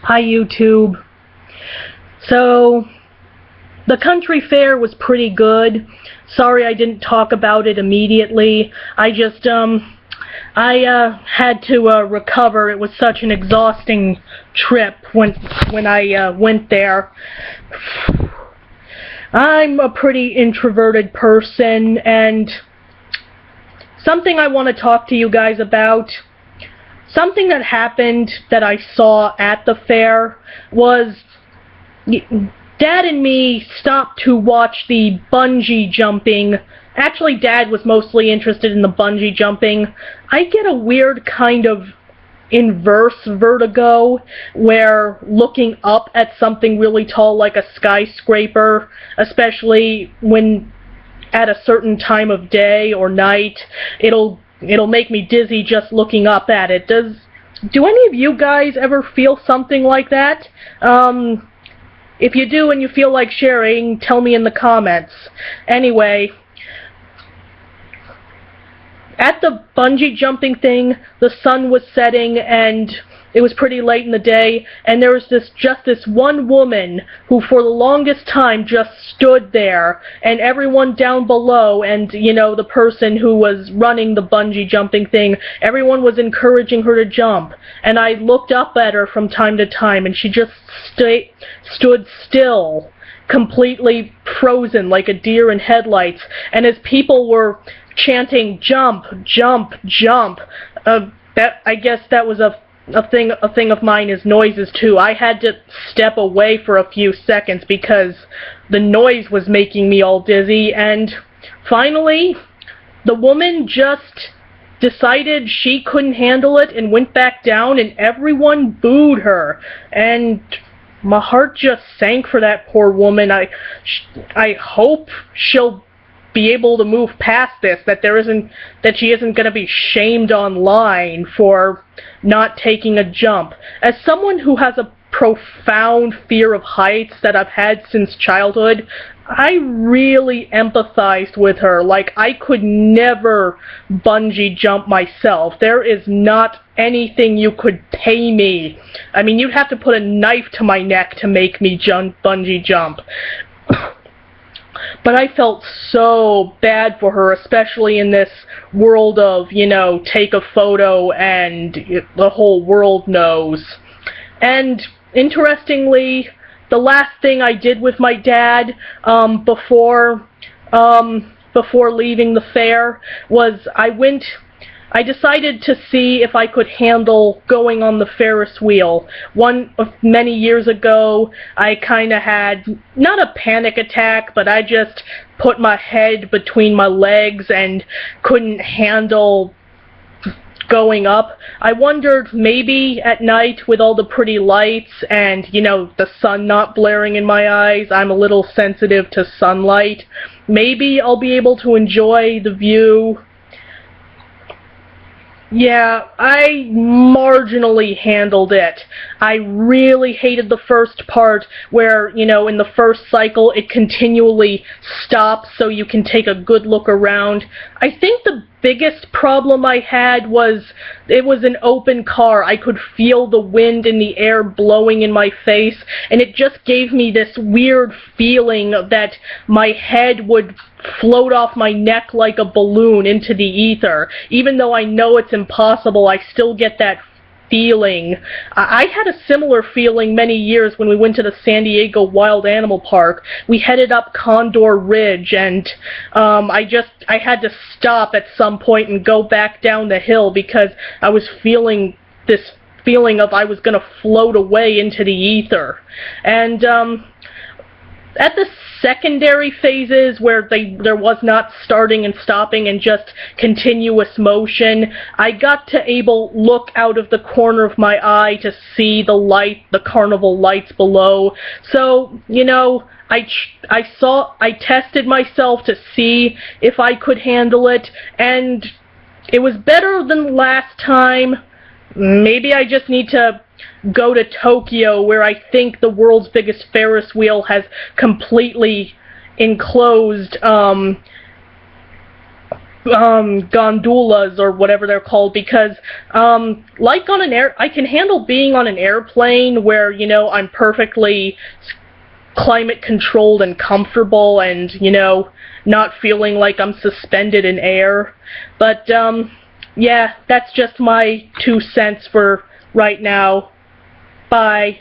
Hi YouTube. So, the country fair was pretty good. Sorry I didn't talk about it immediately. I just, I had to recover. It was such an exhausting trip when I went there. I'm a pretty introverted person, and something I want to talk to you guys about. Something that happened that I saw at the fair was Dad and me stopped to watch the bungee jumping. Actually, Dad was mostly interested in the bungee jumping. I get a weird kind of inverse vertigo where looking up at something really tall like a skyscraper, especially when at a certain time of day or night, it'll make me dizzy just looking up at it. Do any of you guys ever feel something like that? If you do and you feel like sharing, tell me in the comments. Anyway, at the bungee jumping thing, the sun was setting and it was pretty late in the day, and there was just this one woman who for the longest time just stood there, and everyone down below and, you know, the person who was running the bungee jumping thing, everyone was encouraging her to jump. And I looked up at her from time to time, and she just stood still, completely frozen like a deer in headlights. And as people were chanting, "Jump, jump, jump," I guess that was a thing of mine is noises too. I had to step away for a few seconds because the noise was making me all dizzy, and finally the woman just decided she couldn't handle it and went back down, and everyone booed her, and my heart just sank for that poor woman. I hope she'll be able to move past this, that she isn't going to be shamed online for not taking a jump. As someone who has a profound fear of heights that I've had since childhood, I really empathized with her. Like, I could never bungee jump myself. There is not anything you could pay me. I mean, you'd have to put a knife to my neck to make me bungee jump. But I felt so bad for her, especially in this world of, you know, take a photo and the whole world knows. And interestingly, the last thing I did with my dad before leaving the fair was I decided to see if I could handle going on the Ferris wheel. Many years ago, I kind of had, not a panic attack, but I just put my head between my legs and couldn't handle going up. I wondered, maybe at night with all the pretty lights and, you know, the sun not blaring in my eyes, I'm a little sensitive to sunlight, maybe I'll be able to enjoy the view. Yeah, I marginally handled it. I really hated the first part where, you know, in the first cycle it continually stops so you can take a good look around. I think the biggest problem I had was it was an open car. I could feel the wind in the air blowing in my face, and it just gave me this weird feeling that my head would float off my neck like a balloon into the ether. Even though I know it's impossible, I still get that feeling. I had a similar feeling many years when we went to the San Diego Wild Animal Park. We headed up Condor Ridge, and I had to stop at some point and go back down the hill because I was feeling this feeling of I was going to float away into the ether. And at the secondary phases where there was not starting and stopping and just continuous motion, I got to look out of the corner of my eye to see the carnival lights below. So, you know, I tested myself to see if I could handle it, and it was better than last time. Maybe I just need to go to Tokyo, where I think the world's biggest Ferris wheel has completely enclosed gondolas or whatever they're called, because like on I can handle being on an airplane where, you know, I'm perfectly climate controlled and comfortable and, you know, not feeling like I'm suspended in air. But yeah, that's just my 2 cents for right now. Bye.